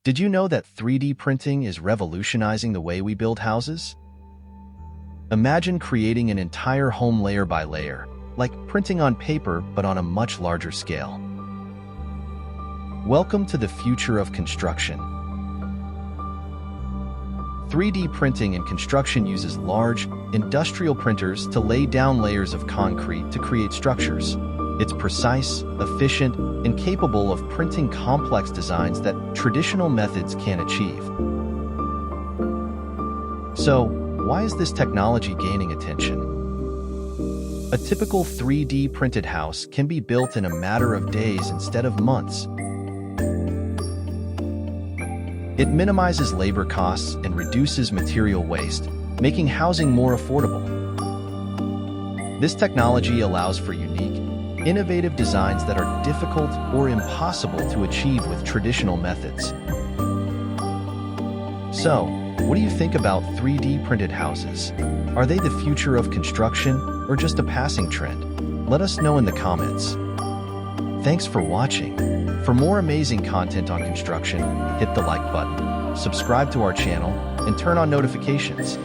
Did you know that 3D printing is revolutionizing the way we build houses? Imagine creating an entire home layer by layer, like printing on paper but on a much larger scale. Welcome to the future of construction. 3D printing in construction uses large, industrial printers to lay down layers of concrete to create structures. It's precise, efficient, and capable of printing complex designs that traditional methods can't achieve. So, why is this technology gaining attention? A typical 3D printed house can be built in a matter of days instead of months. It minimizes labor costs and reduces material waste, making housing more affordable. This technology allows for unique, innovative designs that are difficult or impossible to achieve with traditional methods. So, what do you think about 3D printed houses? Are they the future of construction or just a passing trend? Let us know in the comments. Thanks for watching. For more amazing content on construction, hit the like button, subscribe to our channel, and turn on notifications.